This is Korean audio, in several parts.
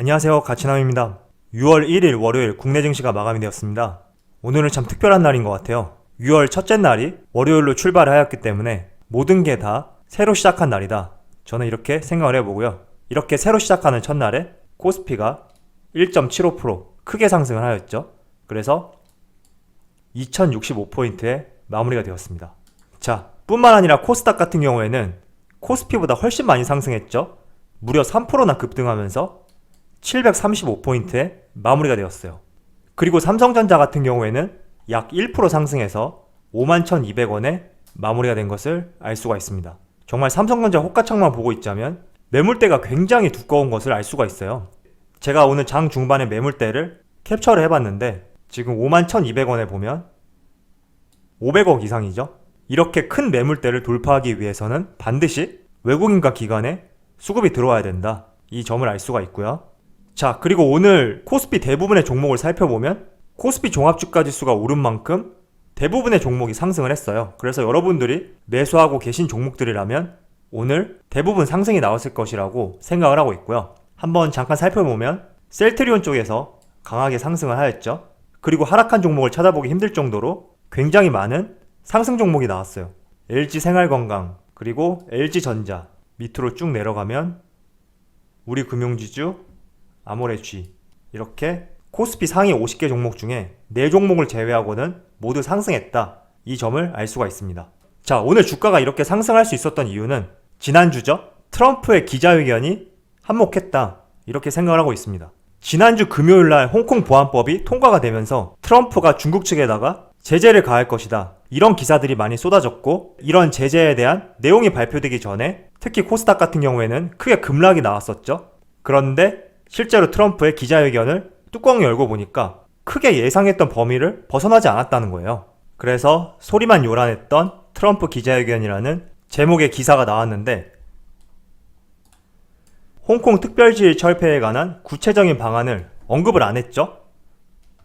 안녕하세요, 가치남입니다. 6월 1일 월요일 국내 증시가 마감이 되었습니다. 오늘은 참 특별한 날인 것 같아요. 6월 첫째 날이 월요일로 출발을 하였기 때문에 모든 게 다 새로 시작한 날이다. 저는 이렇게 생각을 해보고요. 이렇게 새로 시작하는 첫날에 코스피가 1.75% 크게 상승을 하였죠. 그래서 2065포인트에 마무리가 되었습니다. 자, 뿐만 아니라 코스닥 같은 경우에는 코스피보다 훨씬 많이 상승했죠. 무려 3%나 급등하면서 735포인트에 마무리가 되었어요. 그리고 삼성전자 같은 경우에는 약 1% 상승해서 51,200원에 마무리가 된 것을 알 수가 있습니다. 정말 삼성전자 호가창만 보고 있자면 매물대가 굉장히 두꺼운 것을 알 수가 있어요. 제가 오늘 장 중반에 매물대를 캡처를 해봤는데 지금 51,200원에 보면 500억 이상이죠. 이렇게 큰 매물대를 돌파하기 위해서는 반드시 외국인과 기관에 수급이 들어와야 된다. 이 점을 알 수가 있고요. 자, 그리고 오늘 코스피 대부분의 종목을 살펴보면 코스피 종합주가지수가 오른 만큼 대부분의 종목이 상승을 했어요. 그래서 여러분들이 매수하고 계신 종목들이라면 오늘 대부분 상승이 나왔을 것이라고 생각을 하고 있고요. 한번 잠깐 살펴보면 셀트리온 쪽에서 강하게 상승을 하였죠. 그리고 하락한 종목을 찾아보기 힘들 정도로 굉장히 많은 상승 종목이 나왔어요. LG생활건강, 그리고 LG전자, 밑으로 쭉 내려가면 우리금융지주, 아모레쥐, 이렇게 코스피 상위 50개 종목 중에 4종목을 제외하고는 모두 상승했다. 이 점을 알 수가 있습니다. 자, 오늘 주가가 이렇게 상승할 수 있었던 이유는 지난주죠. 트럼프의 기자회견이 한몫했다. 이렇게 생각을 하고 있습니다. 지난주 금요일날 홍콩 보안법이 통과가 되면서 트럼프가 중국 측에다가 제재를 가할 것이다. 이런 기사들이 많이 쏟아졌고 이런 제재에 대한 내용이 발표되기 전에 특히 코스닥 같은 경우에는 크게 급락이 나왔었죠. 그런데 실제로 트럼프의 기자회견을 뚜껑을 열고 보니까 크게 예상했던 범위를 벗어나지 않았다는 거예요. 그래서 소리만 요란했던 트럼프 기자회견이라는 제목의 기사가 나왔는데 홍콩 특별지위 철폐에 관한 구체적인 방안을 언급을 안 했죠.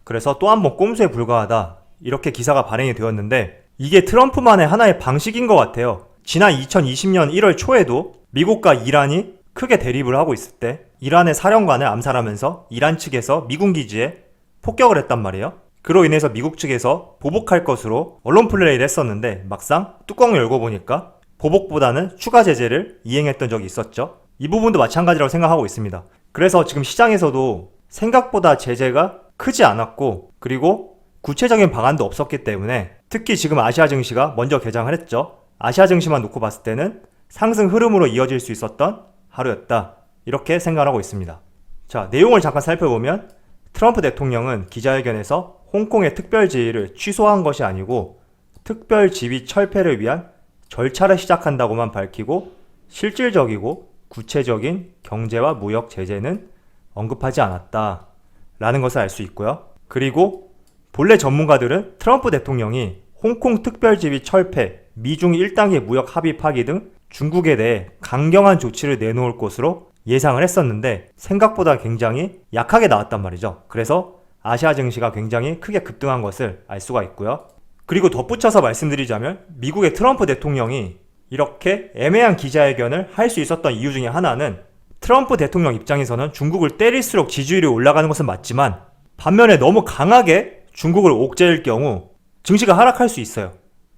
그래서 또 한 번 꼼수에 불과하다. 이렇게 기사가 발행이 되었는데 이게 트럼프만의 하나의 방식인 것 같아요. 지난 2020년 1월 초에도 미국과 이란이 크게 대립을 하고 있을 때 이란의 사령관을 암살하면서 이란 측에서 미군 기지에 폭격을 했단 말이에요. 그로 인해서 미국 측에서 보복할 것으로 언론 플레이를 했었는데 막상 뚜껑을 열고 보니까 보복보다는 추가 제재를 이행했던 적이 있었죠. 이 부분도 마찬가지라고 생각하고 있습니다. 그래서 지금 시장에서도 생각보다 제재가 크지 않았고 그리고 구체적인 방안도 없었기 때문에 특히 지금 아시아 증시가 먼저 개장을 했죠. 아시아 증시만 놓고 봤을 때는 상승 흐름으로 이어질 수 있었던 하루였다. 이렇게 생각을 하고 있습니다. 자, 내용을 잠깐 살펴보면 트럼프 대통령은 기자회견에서 홍콩의 특별지위를 취소한 것이 아니고 특별지위 철폐를 위한 절차를 시작한다고만 밝히고 실질적이고 구체적인 경제와 무역 제재는 언급하지 않았다. 라는 것을 알 수 있고요. 그리고 본래 전문가들은 트럼프 대통령이 홍콩 특별지위 철폐, 미중 1단계 무역 합의 파기 등 중국에 대해 강경한 조치를 내놓을 것으로 예상을 했었는데 생각보다 굉장히 약하게 나왔단 말이죠. 그래서 아시아 증시가 굉장히 크게 급등한 것을 알 수가 있고요. 그리고 덧붙여서 말씀드리자면 미국의 트럼프 대통령이 이렇게 애매한 기자회견을 할 수 있었던 이유 중에 하나는 트럼프 대통령 입장에서는 중국을 때릴수록 지지율이 올라가는 것은 맞지만 반면에 너무 강하게 중국을 옥죄일 경우 증시가 하락할 수 있어요.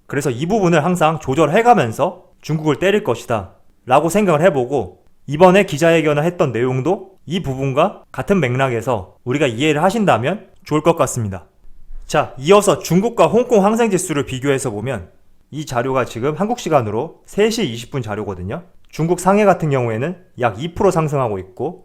그래서 이 부분을 항상 조절해가면서 중국을 때릴 것이다 라고 생각을 해보고 이번에 기자회견을 했던 내용도 이 부분과 같은 맥락에서 우리가 이해를 하신다면 좋을 것 같습니다. 자, 이어서 중국과 홍콩 항생지수를 비교해서 보면 이 자료가 지금 한국 시간으로 3시 20분 자료거든요. 중국 상해 같은 경우에는 약 2% 상승하고 있고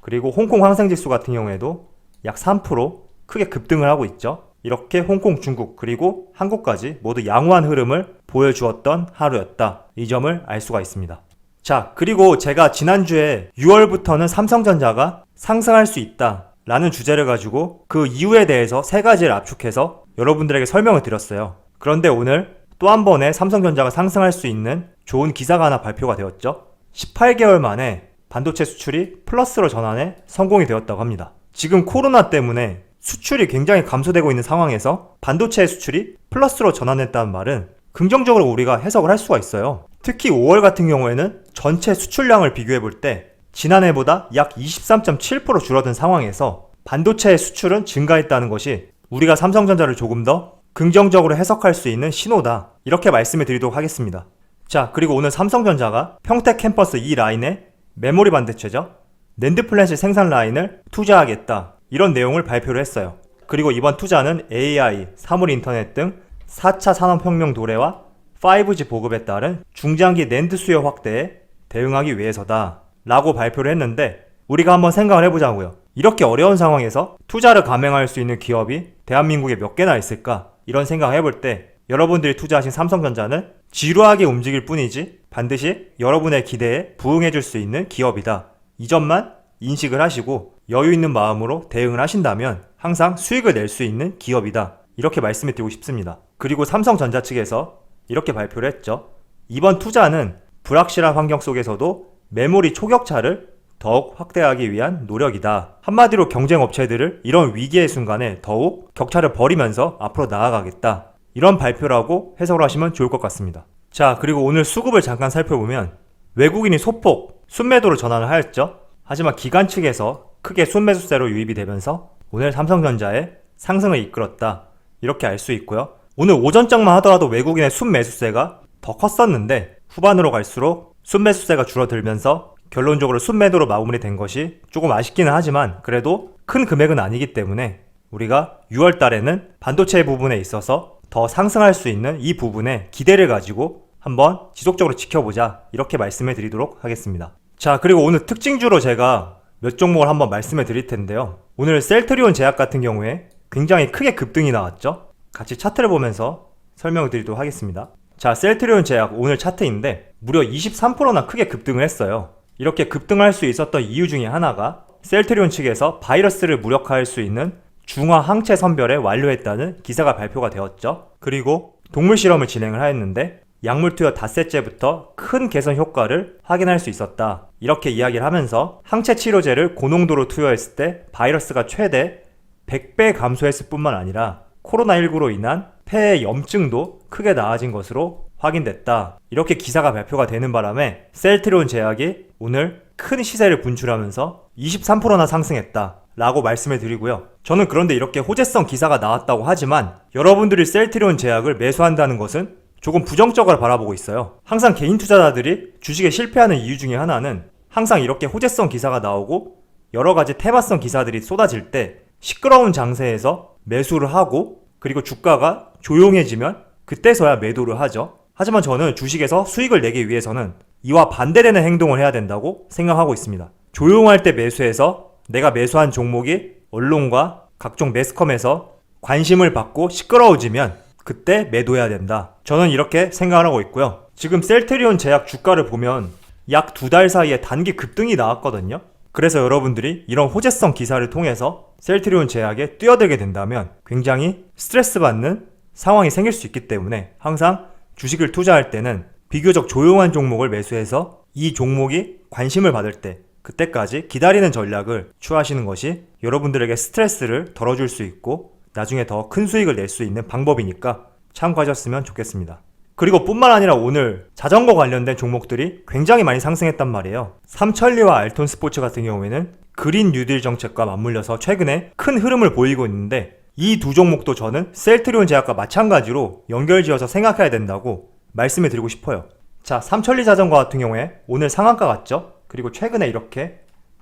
그리고 홍콩 항생지수 같은 경우에도 약 3% 크게 급등을 하고 있죠. 이렇게 홍콩, 중국, 그리고 한국까지 모두 양호한 흐름을 보여주었던 하루였다. 이 점을 알 수가 있습니다. 자, 그리고 제가 지난주에 6월부터는 삼성전자가 상승할 수 있다 라는 주제를 가지고 그 이유에 대해서 3가지를 압축해서 여러분들에게 설명을 드렸어요. 그런데 오늘 또 한 번에 삼성전자가 상승할 수 있는 좋은 기사가 하나 발표가 되었죠. 18개월 만에 반도체 수출이 플러스로 전환에 성공이 되었다고 합니다. 지금 코로나 때문에 수출이 굉장히 감소되고 있는 상황에서 반도체 수출이 플러스로 전환했다는 말은 긍정적으로 우리가 해석을 할 수가 있어요. 특히 5월 같은 경우에는 전체 수출량을 비교해 볼 때 지난해보다 약 23.7% 줄어든 상황에서 반도체의 수출은 증가했다는 것이 우리가 삼성전자를 조금 더 긍정적으로 해석할 수 있는 신호다. 이렇게 말씀을 드리도록 하겠습니다. 자, 그리고 오늘 삼성전자가 평택 캠퍼스 2라인에 메모리 반도체죠. 낸드 플래시 생산 라인을 투자하겠다. 이런 내용을 발표를 했어요. 그리고 이번 투자는 AI, 사물 인터넷 등 4차 산업혁명 도래와 5G 보급에 따른 중장기 낸드 수요 확대에 대응하기 위해서다. 라고 발표를 했는데 우리가 한번 생각을 해보자고요. 이렇게 어려운 상황에서 투자를 감행할 수 있는 기업이 대한민국에 몇 개나 있을까? 이런 생각을 해볼 때 여러분들이 투자하신 삼성전자는 지루하게 움직일 뿐이지 반드시 여러분의 기대에 부응해줄 수 있는 기업이다. 이 점만 인식을 하시고 여유 있는 마음으로 대응을 하신다면 항상 수익을 낼 수 있는 기업이다. 이렇게 말씀을 드리고 싶습니다. 그리고 삼성전자 측에서 이렇게 발표를 했죠. 이번 투자는 불확실한 환경 속에서도 메모리 초격차를 더욱 확대하기 위한 노력이다. 한마디로 경쟁업체들을 이런 위기의 순간에 더욱 격차를 벌이면서 앞으로 나아가겠다. 이런 발표라고 해석을 하시면 좋을 것 같습니다. 자, 그리고 오늘 수급을 잠깐 살펴보면 외국인이 소폭 순매도로 전환을 하였죠. 하지만 기관 측에서 크게 순매수세로 유입이 되면서 오늘 삼성전자의 상승을 이끌었다. 이렇게 알 수 있고요. 오늘 오전장만 하더라도 외국인의 순매수세가 더 컸었는데 후반으로 갈수록 순매수세가 줄어들면서 결론적으로 순매도로 마무리된 것이 조금 아쉽기는 하지만 그래도 큰 금액은 아니기 때문에 우리가 6월 달에는 반도체 부분에 있어서 더 상승할 수 있는 이 부분에 기대를 가지고 한번 지속적으로 지켜보자. 이렇게 말씀을 드리도록 하겠습니다. 자, 그리고 오늘 특징주로 제가 몇 종목을 한번 말씀을 드릴 텐데요. 오늘 셀트리온 제약 같은 경우에 굉장히 크게 급등이 나왔죠. 같이 차트를 보면서 설명을 드리도록 하겠습니다. 자, 셀트리온 제약 오늘 차트인데 무려 23%나 크게 급등을 했어요. 이렇게 급등할 수 있었던 이유 중에 하나가 셀트리온 측에서 바이러스를 무력화할 수 있는 중화 항체 선별에 완료했다는 기사가 발표가 되었죠. 그리고 동물 실험을 진행을 하였는데 약물 투여 닷새째부터 큰 개선 효과를 확인할 수 있었다. 이렇게 이야기를 하면서 항체 치료제를 고농도로 투여했을 때 바이러스가 최대 100배 감소했을 뿐만 아니라 코로나19로 인한 폐의 염증도 크게 나아진 것으로 확인됐다. 이렇게 기사가 발표가 되는 바람에 셀트리온 제약이 오늘 큰 시세를 분출하면서 23%나 상승했다. 라고 말씀을 드리고요. 저는 그런데 이렇게 호재성 기사가 나왔다고 하지만 여러분들이 셀트리온 제약을 매수한다는 것은 조금 부정적으로 바라보고 있어요. 항상 개인 투자자들이 주식에 실패하는 이유 중에 하나는 항상 이렇게 호재성 기사가 나오고 여러가지 테마성 기사들이 쏟아질 때 시끄러운 장세에서 매수를 하고 그리고 주가가 조용해지면 그때서야 매도를 하죠. 하지만 저는 주식에서 수익을 내기 위해서는 이와 반대되는 행동을 해야 된다고 생각하고 있습니다. 조용할 때 매수해서 내가 매수한 종목이 언론과 각종 매스컴에서 관심을 받고 시끄러워지면 그때 매도해야 된다. 저는 이렇게 생각을 하고 있고요. 지금 셀트리온 제약 주가를 보면 약 2달 사이에 단기 급등이 나왔거든요. 그래서 여러분들이 이런 호재성 기사를 통해서 셀트리온 제약에 뛰어들게 된다면 굉장히 스트레스 받는 상황이 생길 수 있기 때문에 항상 주식을 투자할 때는 비교적 조용한 종목을 매수해서 이 종목이 관심을 받을 때 그때까지 기다리는 전략을 취하시는 것이 여러분들에게 스트레스를 덜어줄 수 있고 나중에 더 큰 수익을 낼 수 있는 방법이니까 참고하셨으면 좋겠습니다. 그리고 뿐만 아니라 오늘 자전거 관련된 종목들이 굉장히 많이 상승했단 말이에요. 삼천리와 알톤 스포츠 같은 경우에는 그린 뉴딜 정책과 맞물려서 최근에 큰 흐름을 보이고 있는데 이 두 종목도 저는 셀트리온 제약과 마찬가지로 연결지어서 생각해야 된다고 말씀을 드리고 싶어요. 자, 삼천리 자전거 같은 경우에 오늘 상한가 갔죠? 그리고 최근에 이렇게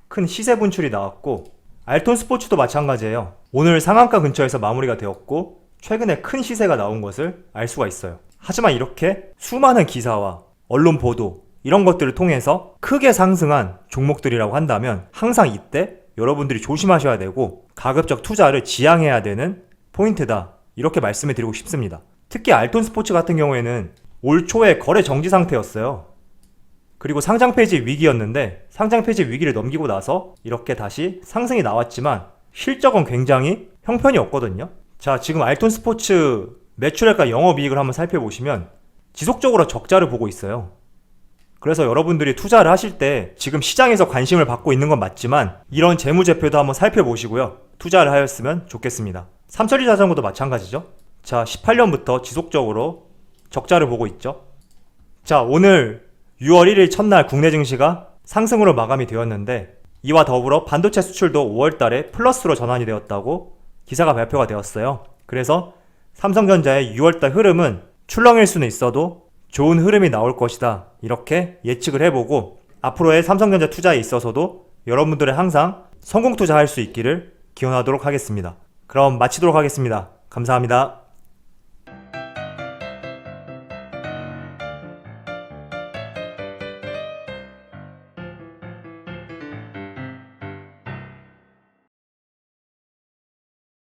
큰 시세 분출이 나왔고 알톤 스포츠도 마찬가지예요. 오늘 상한가 근처에서 마무리가 되었고 최근에 큰 시세가 나온 것을 알 수가 있어요. 하지만 이렇게 수많은 기사와 언론 보도 이런 것들을 통해서 크게 상승한 종목들이라고 한다면 항상 이때 여러분들이 조심하셔야 되고 가급적 투자를 지양해야 되는 포인트다. 이렇게 말씀을 드리고 싶습니다. 특히 알톤 스포츠 같은 경우에는 올 초에 거래 정지 상태였어요. 그리고 상장 폐지 위기였는데 상장 폐지 위기를 넘기고 나서 이렇게 다시 상승이 나왔지만 실적은 굉장히 형편이었거든요. 자, 지금 알톤 스포츠 매출액과 영업이익을 한번 살펴보시면 지속적으로 적자를 보고 있어요. 그래서 여러분들이 투자를 하실 때 지금 시장에서 관심을 받고 있는 건 맞지만 이런 재무제표도 한번 살펴보시고요. 투자를 하였으면 좋겠습니다. 삼천리 자전거도 마찬가지죠. 자, 18년부터 지속적으로 적자를 보고 있죠. 자, 오늘 6월 1일 첫날 국내 증시가 상승으로 마감이 되었는데, 이와 더불어 반도체 수출도 5월달에 플러스로 전환이 되었다고 기사가 발표가 되었어요. 그래서 삼성전자의 6월달 흐름은 출렁일 수는 있어도 좋은 흐름이 나올 것이다, 이렇게 예측을 해보고 앞으로의 삼성전자 투자에 있어서도 여러분들의 항상 성공 투자할 수 있기를 기원하도록 하겠습니다. 그럼 마치도록 하겠습니다. 감사합니다.